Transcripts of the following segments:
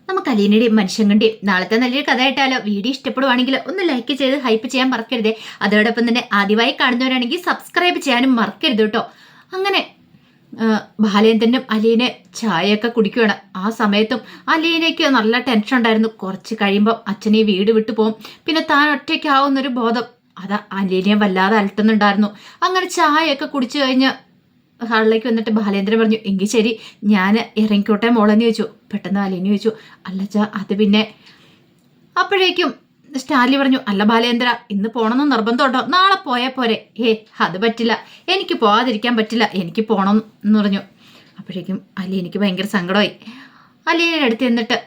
നമുക്ക് അലീനയുടെയും മനുഷ്യങ്ങളുടെയും നാളത്തെ നല്ലൊരു കഥയായിട്ടാലോ. വീഡിയോ ഇഷ്ടപ്പെടുവാണെങ്കിൽ ഒന്ന് ലൈക്ക് ചെയ്ത് ഹൈപ്പ് ചെയ്യാൻ മറക്കരുതേ. അതോടൊപ്പം തന്നെ ആദ്യമായി കാണുന്നവരാണെങ്കിൽ സബ്സ്ക്രൈബ് ചെയ്യാനും മറക്കരുത് കേട്ടോ. അങ്ങനെ ബാലേന്ദ്രനും അലീനെ ചായയൊക്കെ കുടിക്കുകയാണ്. ആ സമയത്തും അലീനയ്ക്ക് നല്ല ടെൻഷൻ ഉണ്ടായിരുന്നു. കുറച്ച് കഴിയുമ്പോൾ അച്ഛനെ വീട് വിട്ടു പോകും, പിന്നെ താൻ ഒറ്റയ്ക്കാവുന്നൊരു ബോധം അത് അലീനയെ വല്ലാതെ അലട്ടുന്നുണ്ടായിരുന്നു. അങ്ങനെ ചായയൊക്കെ കുടിച്ചു കഴിഞ്ഞ് ഹാളിലേക്ക് വന്നിട്ട് ബാലേന്ദ്രൻ പറഞ്ഞു, എങ്കിൽ ശരി ഞാൻ ഇറങ്ങിക്കോട്ടെ മോളെന്ന് ചോദിച്ചു. പെട്ടെന്ന് അലീന ചോദിച്ചു, അല്ലച്ചാ അത് പിന്നെ. അപ്പോഴേക്കും സ്റ്റാൻലി പറഞ്ഞു, അല്ല ബാലേന്ദ്ര, ഇന്ന് പോണമെന്ന് നിർബന്ധമുണ്ടോ? നാളെ പോയാൽ പോരെ? അത് പറ്റില്ല, എനിക്ക് പോകാതിരിക്കാൻ പറ്റില്ല, എനിക്ക് പോകണം എന്ന് പറഞ്ഞു. അപ്പോഴേക്കും അലീനയ്ക്ക് ഭയങ്കര സങ്കടമായി. അലീനയുടെ അടുത്ത് എന്നിട്ട്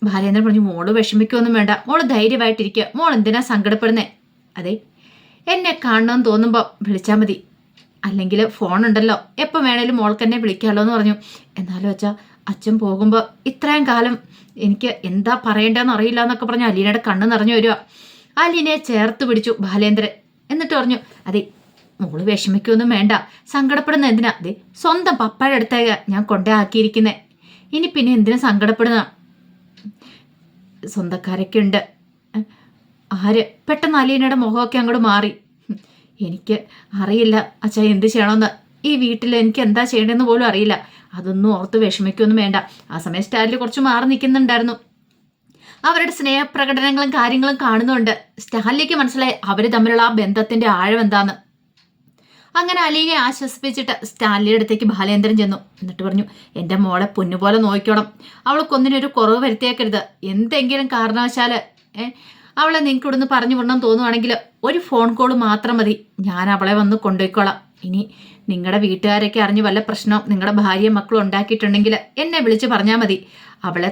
ബാലേന്ദ്രൻ പറഞ്ഞു, മോള് വിഷമിക്കൊന്നും വേണ്ട, മോള് ധൈര്യമായിട്ടിരിക്കുക, മോൾ എന്തിനാ സങ്കടപ്പെടുന്നേ? അതെ, എന്നെ കാണണമെന്ന് തോന്നുമ്പോൾ വിളിച്ചാൽ മതി, അല്ലെങ്കിൽ ഫോൺ ഉണ്ടല്ലോ, എപ്പോൾ വേണേലും മോൾക്ക് എന്നെ വിളിക്കാമല്ലോ എന്ന് പറഞ്ഞു. എന്നാലും അച്ഛാ, അച്ഛൻ പോകുമ്പോൾ ഇത്രയും കാലം എനിക്ക് എന്താ പറയേണ്ടതെന്ന് അറിയില്ല എന്നൊക്കെ പറഞ്ഞു അലീനയുടെ കണ്ണ് നിറഞ്ഞു വരിക. അലീനയെ ചേർത്ത് പിടിച്ചു ബാലേന്ദ്രൻ. എന്നിട്ട് പറഞ്ഞു, അതെ മോള് വിഷമിക്കൊന്നും വേണ്ട, സങ്കടപ്പെടുന്ന എന്തിനാ? അതെ, സ്വന്തം പപ്പയുടെ അടുത്തേക്ക് ഞാൻ കൊണ്ടേ ആക്കിയിരിക്കുന്നേ, ഇനി പിന്നെ എന്തിനാ സങ്കടപ്പെടുന്ന? സ്വന്തക്കാരൊക്കെ ഉണ്ട്. ആര്? പെട്ടെന്ന് അലീനയുടെ മുഖമൊക്കെ അങ്ങോട്ട് മാറി. എനിക്ക് അറിയില്ല അച്ഛാ എന്ത് ചെയ്യണമെന്ന്, ഈ വീട്ടിൽ എനിക്ക് എന്താ ചെയ്യണമെന്ന് പോലും അറിയില്ല. അതൊന്നും ഓർത്ത് വിഷമിക്കൊന്നും വേണ്ട. ആ സമയം സ്റ്റാൻലി കുറച്ച് മാറി നിൽക്കുന്നുണ്ടായിരുന്നു. അവരുടെ സ്നേഹപ്രകടനങ്ങളും കാര്യങ്ങളും കാണുന്നുണ്ട്. സ്റ്റാൻലിക്ക് മനസ്സിലായി അവർ തമ്മിലുള്ള ആ ബന്ധത്തിന്റെ ആഴം എന്താന്ന്. അങ്ങനെ അലീനെ ആശ്വസിപ്പിച്ചിട്ട് സ്റ്റാൻലിയുടെ അടുത്തേക്ക് ബാലേന്ദ്രൻ ചെന്നു. എന്നിട്ട് പറഞ്ഞു, എൻ്റെ മോളെ പൊന്നുപോലെ നോക്കിക്കോണം, അവൾക്കൊന്നിനൊരു കുറവ് വരുത്തിയേക്കരുത്. എന്തെങ്കിലും കാരണവശാല് അവളെ നിങ്ങൾക്ക് ഇവിടുന്ന് പറഞ്ഞു വിടണം തോന്നുവാണെങ്കിൽ ഒരു ഫോൺ കോൾ മാത്രം മതി, ഞാൻ അവളെ വന്ന് കൊണ്ടുപോയിക്കോളാം. ഇനി നിങ്ങളുടെ വീട്ടുകാരൊക്കെ അറിഞ്ഞ് വല്ല പ്രശ്നം നിങ്ങളുടെ ഭാര്യയും മക്കളും ഉണ്ടാക്കിയിട്ടുണ്ടെങ്കിൽ എന്നെ വിളിച്ച് പറഞ്ഞാൽ മതി, അവളെ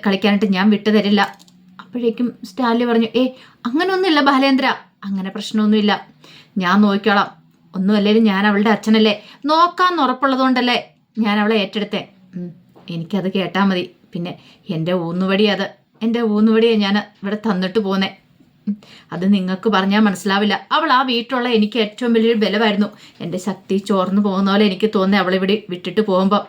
കളിക്കാനായിട്ട് ഞാൻ വിട്ടുതരില്ല. അപ്പോഴേക്കും സ്റ്റാൻലി പറഞ്ഞു, അങ്ങനെയൊന്നുമില്ല ബാലേന്ദ്ര, അങ്ങനെ പ്രശ്നമൊന്നുമില്ല, ഞാൻ നോക്കിക്കോളാം. ഒന്നുമല്ലേലും ഞാൻ അവളുടെ അച്ഛനല്ലേ, നോക്കാമെന്ന് ഉറപ്പുള്ളതുകൊണ്ടല്ലേ ഞാൻ അവളെ ഏറ്റെടുത്തേ. എനിക്കത് കേട്ടാൽ മതി. പിന്നെ എൻ്റെ ഊന്നുവടിയെ ഞാൻ ഇവിടെ തന്നിട്ട് പോന്നേ. അത് നിങ്ങൾക്ക് പറഞ്ഞാൽ മനസ്സിലാവില്ല. അവൾ ആ വീട്ടിലുള്ള എനിക്ക് ഏറ്റവും വലിയൊരു ബലമായിരുന്നു. എൻ്റെ ശക്തി ചോർന്നു പോകുന്ന പോലെ എനിക്ക് തോന്നി അവളിവിടെ വിട്ടിട്ട് പോകുമ്പോൾ.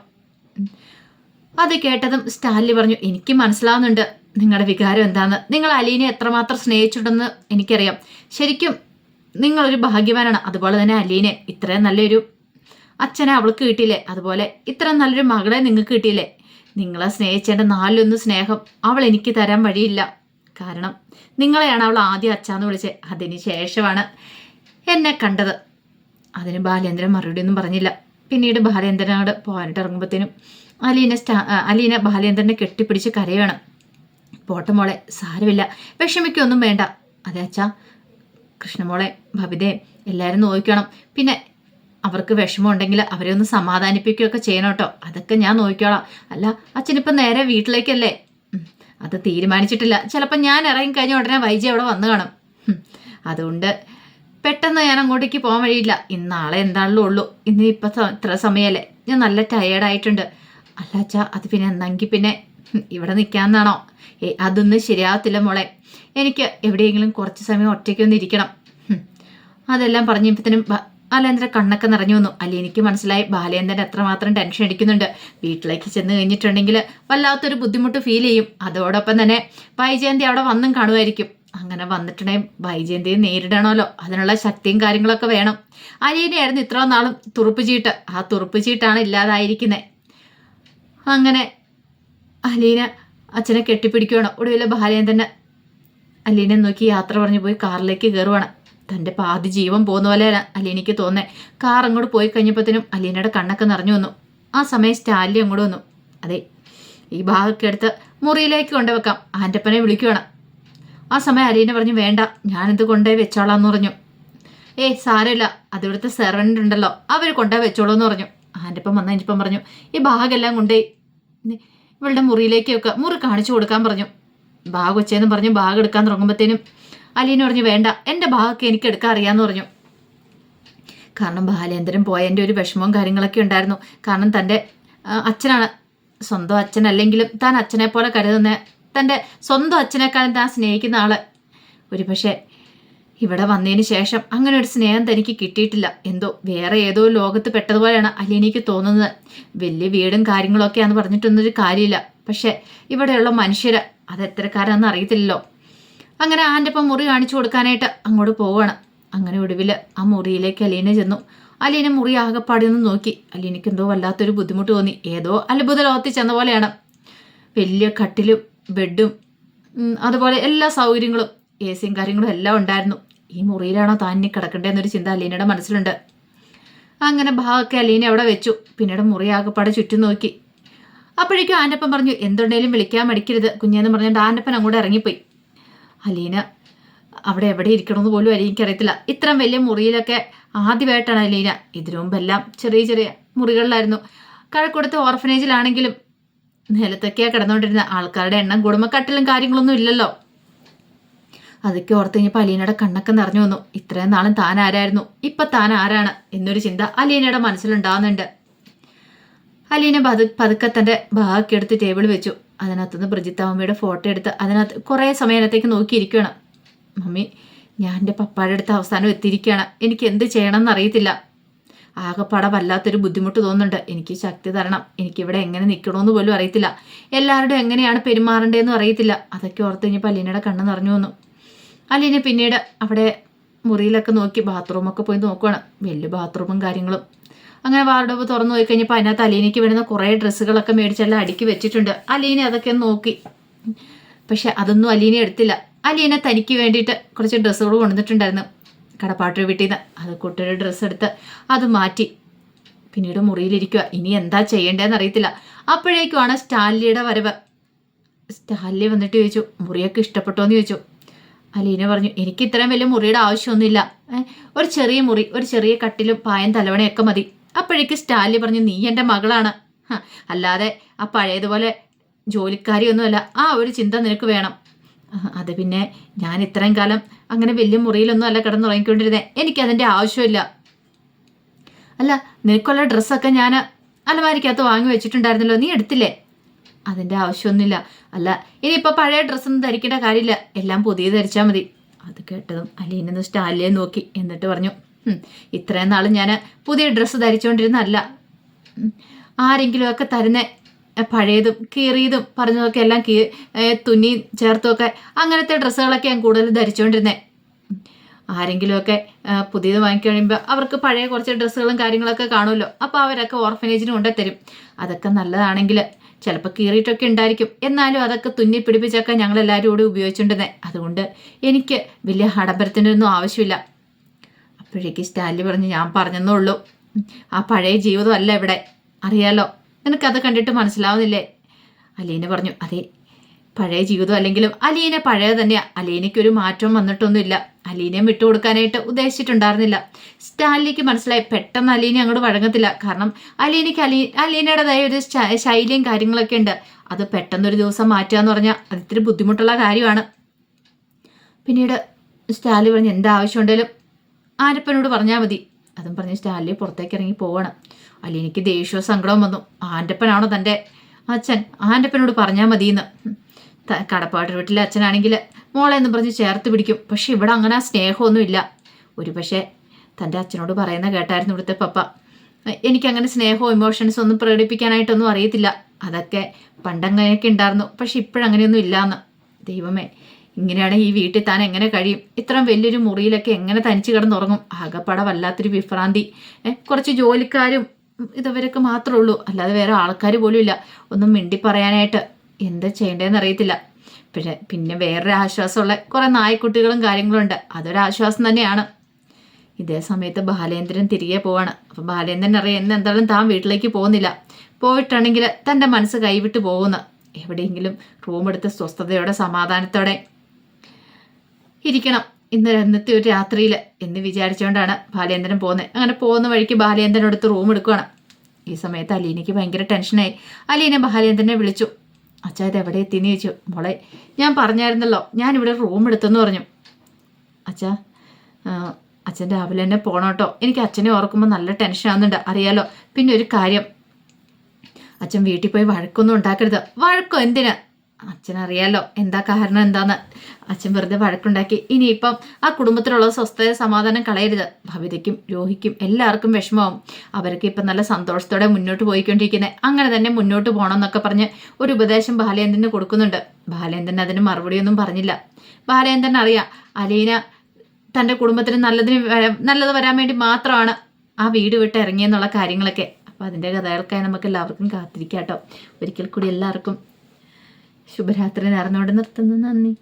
അത് കേട്ടതും സ്റ്റാൻലി പറഞ്ഞു, എനിക്ക് മനസ്സിലാവുന്നുണ്ട് നിങ്ങളുടെ വികാരം എന്താണെന്ന്. നിങ്ങൾ അലീനെ എത്രമാത്രം സ്നേഹിച്ചിട്ടുണ്ടെന്ന് എനിക്കറിയാം. ശരിക്കും നിങ്ങളൊരു ഭാഗ്യവാനാണ്. അതുപോലെ തന്നെ അലീനെ ഇത്രയും നല്ലൊരു അച്ഛനെ അവൾക്ക് കിട്ടിയില്ലേ, അതുപോലെ ഇത്രയും നല്ലൊരു മകളെ നിങ്ങൾക്ക് കിട്ടിയില്ലേ. നിങ്ങളെ സ്നേഹിച്ചേണ്ട നാലിലൊന്ന് സ്നേഹം അവൾ എനിക്ക് തരാൻ വഴിയില്ല. കാരണം നിങ്ങളെയാണ് അവൾ ആദ്യം അച്ഛാന്ന് വിളിച്ചത്, അതിന് ശേഷമാണ് എന്നെ കണ്ടത്. അതിന് ബാലേന്ദ്രൻ മറുപടി ഒന്നും പറഞ്ഞില്ല. പിന്നീട് ബാലേന്ദ്രനോട് പോകാനായിട്ട് ഇറങ്ങുമ്പോഴത്തേനും അലീന ബാലേന്ദ്രനെ കെട്ടിപ്പിടിച്ച് കരയാണ്. പോട്ടെ മോളെ, സാരമില്ല, വിഷമിക്കൊന്നും വേണ്ട. അതെ അച്ഛാ, കൃഷ്ണമോളെ ഭവിതേ എല്ലാവരും നോക്കണം. പിന്നെ അവർക്ക് വിഷമം ഉണ്ടെങ്കിൽ അവരെ ഒന്ന് സമാധാനിപ്പിക്കുകയൊക്കെ ചെയ്യണം കേട്ടോ. അതൊക്കെ ഞാൻ നോക്കിക്കോളാം. അല്ല അച്ഛനിപ്പം നേരെ വീട്ടിലേക്കല്ലേ? അത് തീരുമാനിച്ചിട്ടില്ല. ചിലപ്പോൾ ഞാൻ ഇറങ്ങിക്കഴിഞ്ഞ ഉടനെ വൈജി അവിടെ വന്നു കാണും. അതുകൊണ്ട് പെട്ടെന്ന് ഞാൻ അങ്ങോട്ടേക്ക് പോകാൻ വഴിയില്ല. ഇന്നാളെ എന്താണല്ലോ ഉള്ളൂ, ഇന്ന് ഇപ്പം ഇത്ര സമയമല്ലേ, ഞാൻ നല്ല ടയേർഡായിട്ടുണ്ട്. അല്ല അച്ഛാ, അത് പിന്നെ എന്നെങ്കിൽ പിന്നെ ഇവിടെ നിൽക്കാമെന്നാണോ? അതൊന്നും ശരിയാകത്തില്ല മോളെ, എനിക്ക് എവിടെയെങ്കിലും കുറച്ച് സമയം ഒറ്റയ്ക്കൊന്ന് ഇരിക്കണം. അതെല്ലാം പറഞ്ഞപ്പോഴത്തേനും ബാലേന്ദ്രൻ കണ്ണൊക്കെ നിറഞ്ഞു വന്നു. അലീനയ്ക്ക് മനസ്സിലായി ബാലേന്ദ്രൻ എത്രമാത്രം ടെൻഷൻ അടിക്കുന്നുണ്ട്. വീട്ടിലേക്ക് ചെന്ന് കഴിഞ്ഞിട്ടുണ്ടെങ്കിൽ വല്ലാത്തൊരു ബുദ്ധിമുട്ട് ഫീൽ ചെയ്യും. അതോടൊപ്പം തന്നെ വൈജയന്തി അവിടെ വന്നും കാണുമായിരിക്കും. അങ്ങനെ വന്നിട്ടുണ്ടെങ്കിൽ വൈജയന്തിയെ നേരിടണമല്ലോ, അതിനുള്ള ശക്തിയും കാര്യങ്ങളൊക്കെ വേണം. അലീനയായിരുന്നു ഇത്ര നാളും തുറുപ്പ് ചീട്ട്, ആ തുറുപ്പ് ചീട്ടാണ് ഇല്ലാതായിരിക്കുന്നത്. അങ്ങനെ അലീന അച്ഛനെ കെട്ടിപ്പിടിക്കുകയാണ്. ഒടുവിൽ ബാലേന്ദ്രന് അലീനെ നോക്കി യാത്ര പറഞ്ഞു പോയി കാറിലേക്ക് കയറുവാണ്. തൻ്റെ പാതി ജീവൻ പോകുന്ന പോലെയാണ് അലീനയ്ക്ക് തോന്നേ. കാർ അങ്ങോട്ട് പോയി കഴിഞ്ഞപ്പോഴത്തേനും അലീനയുടെ കണ്ണൊക്കെ നിറഞ്ഞു വന്നു. ആ സമയം സ്റ്റാൻലി അങ്ങോട്ട് വന്നു. അതെ, ഈ ഭാഗമൊക്കെ എടുത്ത് മുറിയിലേക്ക് കൊണ്ടുവെക്കാം, ആൻ്റപ്പനെ വിളിക്കുവാണ്. ആ സമയം അലീന പറഞ്ഞു, വേണ്ട, ഞാനിത് കൊണ്ടുപോയി വെച്ചോളാന്ന് പറഞ്ഞു. സാരമില്ല, അതിവിടുത്തെ സെർവൻ്റ് ഉണ്ടല്ലോ, അവർ കൊണ്ടുപോയി വെച്ചോളൂ എന്ന് പറഞ്ഞു. ആൻ്റപ്പൻ വന്നു കഴിഞ്ഞപ്പം പറഞ്ഞു, ഈ ബാഗെല്ലാം കൊണ്ടുപോയി ഇവളുടെ മുറിയിലേക്ക് വെക്കുക, മുറി കാണിച്ചു കൊടുക്കാൻ പറഞ്ഞു. ബാഗ് വെച്ചേന്ന് പറഞ്ഞു ബാഗ് എടുക്കാൻ തുടങ്ങുമ്പോഴത്തേനും അലീന പറഞ്ഞു, വേണ്ട, എൻ്റെ ബാഗൊക്കെ എനിക്ക് എടുക്കാൻ അറിയാമെന്ന് പറഞ്ഞു. കാരണം ബാലേന്ദ്രൻ പോയതിൻ്റെ ഒരു വിഷമവും കാര്യങ്ങളൊക്കെ ഉണ്ടായിരുന്നു. കാരണം തൻ്റെ അച്ഛനാണ്, സ്വന്തം അച്ഛനല്ലെങ്കിലും താൻ അച്ഛനെ പോലെ കരുതുന്ന, തൻ്റെ സ്വന്തം അച്ഛനേക്കാളും താൻ സ്നേഹിക്കുന്ന ആള് ഒരു പക്ഷേ ഇവിടെ വന്നതിന് ശേഷം അങ്ങനെ ഒരു സ്നേഹം തനിക്ക് കിട്ടിയിട്ടില്ല. എന്തോ വേറെ ലോകത്ത് പെട്ടതുപോലെയാണ് അലീനയ്ക്ക് തോന്നുന്നത്. വലിയ വീടും കാര്യങ്ങളൊക്കെയാന്ന് പറഞ്ഞിട്ടൊന്നൊരു കാര്യമില്ല. പക്ഷെ ഇവിടെയുള്ള മനുഷ്യർ അത് എത്രക്കാരാന്ന് അറിയത്തില്ലല്ലോ. അങ്ങനെ ആൻ്റെപ്പം മുറി കാണിച്ചു കൊടുക്കാനായിട്ട് അങ്ങോട്ട് പോവുകയാണ്. അങ്ങനെ ഒടുവിൽ ആ മുറിയിലേക്ക് അലീന ചെന്നു. അലീന മുറി ആകെപ്പാടി നിന്ന് നോക്കി. അലീനയ്ക്ക് എന്തോ വല്ലാത്തൊരു ബുദ്ധിമുട്ട് തോന്നി. ഏതോ അത്ഭുത ലോകത്തിൽ ചെന്ന പോലെയാണ്. വലിയ കട്ടിലും ബെഡും അതുപോലെ എല്ലാ സൗകര്യങ്ങളും AC കാര്യങ്ങളും എല്ലാം ഉണ്ടായിരുന്നു. ഈ മുറിയിലാണോ താൻ ഇനി കിടക്കേണ്ടതെന്നൊരു ചിന്ത അലീനയുടെ മനസ്സിലുണ്ട്. അങ്ങനെ ഭാഗമൊക്കെ അലീന അവിടെ വെച്ചു. പിന്നീട് മുറി ആകെപ്പാടെ ചുറ്റും നോക്കി. അപ്പോഴേക്കും ആൻ്റപ്പൻ പറഞ്ഞു, എന്തുണ്ടെങ്കിലും വിളിക്കാൻ മടിക്കരുത് കുഞ്ഞെന്ന് പറഞ്ഞുകൊണ്ട് ആൻ്റപ്പൻ അങ്ങോട്ട് ഇറങ്ങിപ്പോയി. അലീന അവിടെ എവിടെ ഇരിക്കണമെന്ന് പോലും അലീനയ്ക്ക് അറിയത്തില്ല. ഇത്രയും വലിയ മുറിയിലൊക്കെ ആദ്യമായിട്ടാണ് അലീന. ഇതിനു മുമ്പെല്ലാം ചെറിയ ചെറിയ മുറികളിലായിരുന്നു. കഴക്കൂടത്തെ ഓർഫനേജിലാണെങ്കിലും നിലത്തൊക്കെയാണ് കിടന്നുകൊണ്ടിരുന്ന. ആൾക്കാരുടെ എണ്ണം കൂടുമ്പോൾ കട്ടിലും കാര്യങ്ങളൊന്നും ഇല്ലല്ലോ. അതൊക്കെ ഓർത്ത് കഴിഞ്ഞപ്പോൾ അലീനയുടെ കണ്ണൊക്കെ നിറഞ്ഞു വന്നു. ഇത്രയും നാളും താൻ ആരായിരുന്നു, ഇപ്പം താൻ ആരാണ് എന്നൊരു ചിന്ത അലീനയുടെ മനസ്സിലുണ്ടാകുന്നുണ്ട്. അലീന പതുക്കെ തൻ്റെ ബാഗൊക്കെ എടുത്ത് ടേബിൾ വെച്ചു. അതിനകത്തുനിന്ന് ബ്രിജിത്ത മമ്മിയുടെ ഫോട്ടോ എടുത്ത് അതിനകത്ത് കുറേ സമയത്തേക്ക് നോക്കിയിരിക്കുകയാണ്. മമ്മി, ഞാൻ എൻ്റെ പപ്പായുടെ അടുത്ത് അവസാനം എത്തിയിരിക്കുകയാണ്. എനിക്ക് എന്ത് ചെയ്യണമെന്ന് അറിയത്തില്ല. ആകെപ്പാടെ വല്ലാത്തൊരു ബുദ്ധിമുട്ട് തോന്നുന്നുണ്ട്. എനിക്ക് ശക്തി തരണം. എനിക്കിവിടെ എങ്ങനെ നിൽക്കണമെന്ന് പോലും അറിയത്തില്ല. എല്ലാവരുടെയും എങ്ങനെയാണ് പെരുമാറേണ്ടതെന്നും അറിയത്തില്ല. അതൊക്കെ ഓർത്ത് കഴിഞ്ഞപ്പോൾ അലീനയുടെ കണ്ണ് നിറഞ്ഞു വന്നു. അലീന പിന്നീട് അവിടെ മുറിയിലൊക്കെ നോക്കി ബാത്റൂമൊക്കെ പോയി നോക്കുകയാണ്. വലിയ ബാത്റൂമും കാര്യങ്ങളും. അങ്ങനെ വാർഡോബ് തുറന്നു പോയി കഴിഞ്ഞപ്പോൾ അതിനകത്ത് അലീനയ്ക്ക് വരുന്ന കുറേ ഡ്രസ്സുകളൊക്കെ മേടിച്ചെല്ലാം അടുക്കി വെച്ചിട്ടുണ്ട്. അലീന അതൊക്കെ നോക്കി. പക്ഷെ അതൊന്നും അലീന എടുത്തില്ല. അലീന തനിക്ക് വേണ്ടിയിട്ട് കുറച്ച് ഡ്രസ്സുകൾ കൊണ്ടുവന്നിട്ടുണ്ടായിരുന്നു കടപ്പാട്ട് വീട്ടിൽ നിന്ന്. അത് കുട്ടിയുടെ ഡ്രസ്സ് എടുത്ത് അത് മാറ്റി പിന്നീട് മുറിയിലിരിക്കുക. ഇനി എന്താ ചെയ്യേണ്ടതെന്ന് അറിയത്തില്ല. അപ്പോഴേക്കുമാണ് സ്റ്റാൻലിയുടെ വരവ്. സ്റ്റാൻലി വന്നിട്ട് ചോദിച്ചു, മുറിയൊക്കെ ഇഷ്ടപ്പെട്ടോ എന്ന് ചോദിച്ചു. അലീന പറഞ്ഞു, എനിക്ക് ഇത്രയും വലിയ മുറിയുടെ ആവശ്യമൊന്നുമില്ല. ഒരു ചെറിയ മുറി, ഒരു ചെറിയ കട്ടിലും പായം തലവണയൊക്കെ മതി. അപ്പോഴേക്ക് സ്റ്റാൻലി പറഞ്ഞു, നീ എൻ്റെ മകളാണ്, അല്ലാതെ ആ പഴയതുപോലെ ജോലിക്കാരിയൊന്നുമല്ല. ആ ഒരു ചിന്ത നിനക്ക് വേണം. അത് പിന്നെ ഞാൻ ഇത്രയും കാലം അങ്ങനെ വലിയ മുറിയിലൊന്നും അല്ല കിടന്നുറങ്ങിക്കൊണ്ടിരുന്നേ. എനിക്കതിൻ്റെ ആവശ്യമില്ല. അല്ല, നിനക്കുള്ള ഡ്രസ്സൊക്കെ ഞാൻ അലമാരിക്കകത്ത് വാങ്ങി വെച്ചിട്ടുണ്ടായിരുന്നല്ലോ, നീ എടുത്തില്ലേ? അതിൻ്റെ ആവശ്യമൊന്നുമില്ല. അല്ല, ഇനിയിപ്പോൾ പഴയ ഡ്രസ്സൊന്നും ധരിക്കേണ്ട കാര്യമില്ല, എല്ലാം പുതിയത് ധരിച്ചാൽ മതി. അത് കേട്ടതും അലീനൊന്ന് സ്റ്റാലിയെ നോക്കി. എന്നിട്ട് പറഞ്ഞു, ഇത്രയും നാൾ ഞാൻ പുതിയ ഡ്രസ്സ് ധരിച്ചുകൊണ്ടിരുന്നല്ല. ആരെങ്കിലുമൊക്കെ തരുന്ന പഴയതും കീറിയതും പറഞ്ഞതൊക്കെ എല്ലാം തുന്നി ചേർത്തുമൊക്കെ അങ്ങനത്തെ ഡ്രസ്സുകളൊക്കെ ഞാൻ കൂടുതൽ ധരിച്ചുകൊണ്ടിരുന്നത്. ആരെങ്കിലുമൊക്കെ പുതിയത് വാങ്ങിക്കഴിയുമ്പോൾ അവർക്ക് പഴയ കുറച്ച് ഡ്രസ്സുകളും കാര്യങ്ങളൊക്കെ കാണുമല്ലോ. അപ്പോൾ അവരൊക്കെ ഓർഫനേജിന് കൊണ്ടുതരും. അതൊക്കെ നല്ലതാണെങ്കിൽ ചിലപ്പോൾ കീറിയിട്ടൊക്കെ ഉണ്ടായിരിക്കും. എന്നാലും അതൊക്കെ തുന്നി പിടിപ്പിച്ചൊക്കെ ഞങ്ങളെല്ലാവരും കൂടി ഉപയോഗിച്ചുകൊണ്ടിരുന്നത്. അതുകൊണ്ട് എനിക്ക് വലിയ ആഡംബരത്തിനൊന്നും ആവശ്യമില്ല. അപ്പോഴേക്ക് സ്റ്റാൻലി പറഞ്ഞു, ഞാൻ പറഞ്ഞെന്നേ ഉള്ളൂ. ആ പഴയ ജീവിതമല്ല ഇവിടെ, അറിയാലോ, നിനക്കത് കണ്ടിട്ട് മനസ്സിലാവുന്നില്ലേ? അലീന പറഞ്ഞു, അതെ, പഴയ ജീവിതം അല്ലെങ്കിലും അലീന പഴയ തന്നെയാണ്. അലീനയ്ക്കൊരു മാറ്റവും വന്നിട്ടൊന്നുമില്ല. അലീനയും വിട്ടുകൊടുക്കാനായിട്ട് ഉദ്ദേശിച്ചിട്ടുണ്ടായിരുന്നില്ല. സ്റ്റാൻലിക്ക് മനസ്സിലായി, പെട്ടെന്ന് അലീന അങ്ങോട്ട് വഴങ്ങത്തില്ല. കാരണം അലീനയ്ക്ക് അലീനയുടേതായ ഒരു ശൈലിയും കാര്യങ്ങളൊക്കെ ഉണ്ട്. അത് പെട്ടെന്നൊരു ദിവസം മാറ്റുക എന്ന് പറഞ്ഞാൽ അത് ഇത്തിരി ബുദ്ധിമുട്ടുള്ള കാര്യമാണ്. പിന്നീട് സ്റ്റാൻലി പറഞ്ഞ്, എന്താ ആവശ്യമുണ്ടെങ്കിലും ആരപ്പനോട് പറഞ്ഞാൽ മതി. അതും പറഞ്ഞ് സ്റ്റാൻലി പുറത്തേക്ക് ഇറങ്ങി പോവാണ്. അലീനയ്ക്ക് ദേഷ്യവും സങ്കടവും വന്നു. ആൻ്റപ്പനാണോ തൻ്റെ അച്ഛൻ, ആൻ്റപ്പനോട് പറഞ്ഞാൽ മതിയെന്ന്. കടപ്പാട്ട് വീട്ടിലെ അച്ഛനാണെങ്കിൽ മോളെ എന്ന് പറഞ്ഞ് ചേർത്ത് പിടിക്കും. പക്ഷെ ഇവിടെ അങ്ങനെ സ്നേഹമൊന്നുമില്ല. ഒരു പക്ഷേ തൻ്റെ അച്ഛനോട് പറയുന്ന കേട്ടായിരുന്നു ഇവിടുത്തെ പപ്പ. എനിക്കങ്ങനെ സ്നേഹവും ഇമോഷൻസും ഒന്നും പ്രകടിപ്പിക്കാനായിട്ടൊന്നും അറിയത്തില്ല. അതൊക്കെ പണ്ടങ്ങനെയൊക്കെ ഉണ്ടായിരുന്നു, പക്ഷെ ഇപ്പോഴങ്ങനെയൊന്നും ഇല്ലയെന്ന്. ദൈവമേ, ഇങ്ങനെയാണ് ഈ വീട്ടിൽ താൻ എങ്ങനെ കഴിയും? ഇത്രയും വലിയൊരു മുറിയിലൊക്കെ എങ്ങനെ തനിച്ച് കിടന്നുറങ്ങും? ആകെപ്പാടെ വല്ലാത്തൊരു വിഭ്രാന്തി. കുറച്ച് ജോലിക്കാരും ഇതവരൊക്കെ മാത്രമേ ഉള്ളൂ, അല്ലാതെ വേറെ ആൾക്കാർ പോലും ഇല്ല. ഒന്നും മിണ്ടി പറയാനായിട്ട് എന്താ ചെയ്യേണ്ടതെന്ന് അറിയത്തില്ല. പിന്നെ വേറൊരു ആശ്വാസമുള്ള കുറേ നായ്ക്കുട്ടികളും കാര്യങ്ങളും ഉണ്ട്. അതൊരാശ്വാസം തന്നെയാണ്. ഇതേ സമയത്ത് ബാലേന്ദ്രൻ തിരികെ പോവാണ്. അപ്പം ബാലേന്ദ്രൻ അറിയാം എന്തായാലും താൻ വീട്ടിലേക്ക് പോകുന്നില്ല. പോയിട്ടാണെങ്കിൽ തൻ്റെ മനസ്സ് കൈവിട്ട് പോകുന്നു. എവിടെയെങ്കിലും റൂം എടുത്ത് സ്വസ്ഥതയോടെ സമാധാനത്തോടെ ഇരിക്കണം ഇന്നത്തെ ഒരു രാത്രിയിൽ എന്ന് വിചാരിച്ചുകൊണ്ടാണ് ബാലേന്ദ്രൻ പോകുന്നത്. അങ്ങനെ പോകുന്ന വഴിക്ക് ബാലേന്ദ്രൻ എടുത്ത് റൂം എടുക്കുകയാണ്. ഈ സമയത്ത് അലീനയ്ക്ക് ഭയങ്കര ടെൻഷനായി. അലീന ബാലേന്ദ്രനെ വിളിച്ചു. അച്ഛാ, ഇത് എവിടെ എത്തിയെന്ന് ചോദിച്ചു. മോളെ, ഞാൻ പറഞ്ഞായിരുന്നല്ലോ ഞാനിവിടെ റൂം എടുത്തെന്ന് പറഞ്ഞു. അച്ഛാ, അച്ഛൻ രാവിലെ തന്നെ പോകണം കേട്ടോ. എനിക്ക് അച്ഛനെ ഓർക്കുമ്പോൾ നല്ല ടെൻഷൻ ആവുന്നുണ്ട്, അറിയാലോ. പിന്നെ ഒരു കാര്യം, അച്ഛൻ വീട്ടിൽ പോയി വഴക്കൊന്നും ഉണ്ടാക്കരുത്. വഴക്കോ എന്തിന്? അച്ഛനറിയാലോ എന്താ കാരണം എന്താന്ന്. അച്ഛൻ വെറുതെ വഴക്കുണ്ടാക്കി. ഇനിയിപ്പം ആ കുടുംബത്തിലുള്ള സ്വസ്ഥത സമാധാനം കളയരുത്. ഭവിതയ്ക്കും രോഹിക്കും എല്ലാവർക്കും വിഷമമാവും. അവരൊക്കെ ഇപ്പം നല്ല സന്തോഷത്തോടെ മുന്നോട്ട് പോയിക്കൊണ്ടിരിക്കുന്നത്. അങ്ങനെ തന്നെ മുന്നോട്ട് പോകണം എന്നൊക്കെ പറഞ്ഞ് ഒരു ഉപദേശം ബാലേന്ദ്രന് കൊടുക്കുന്നുണ്ട്. ബാലേന്ദ്രൻ അതിന് മറുപടിയൊന്നും പറഞ്ഞില്ല. ബാലേന്ദ്രൻ അറിയാം അലീന തൻ്റെ കുടുംബത്തിന് നല്ലത് വരാൻ വേണ്ടി മാത്രമാണ് ആ വീട് വിട്ട് ഇറങ്ങിയെന്നുള്ള കാര്യങ്ങളൊക്കെ. അപ്പോൾ അതിൻ്റെ കഥകൾക്കായി നമുക്ക് എല്ലാവർക്കും കാത്തിരിക്കാം കേട്ടോ. ഒരിക്കൽ കൂടി എല്ലാവർക്കും ശുഭരാത്രി നേർന്നുകൊണ്ട് നിർത്തുന്നു. നന്ദി.